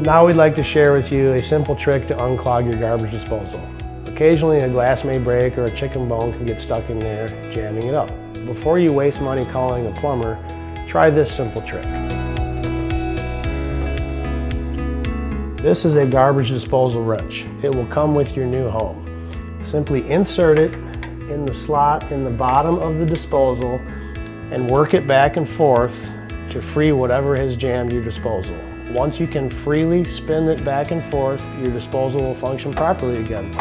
Now we'd like to share with you a simple trick to unclog your garbage disposal. Occasionally a glass may break or a chicken bone can get stuck in there, jamming it up. Before you waste money calling a plumber, try this simple trick. This is a garbage disposal wrench. It will come with your new home. Simply insert it in the slot in the bottom of the disposal and work it back and forth to free whatever has jammed your disposal. Once you can freely spin it back and forth, your disposal will function properly again.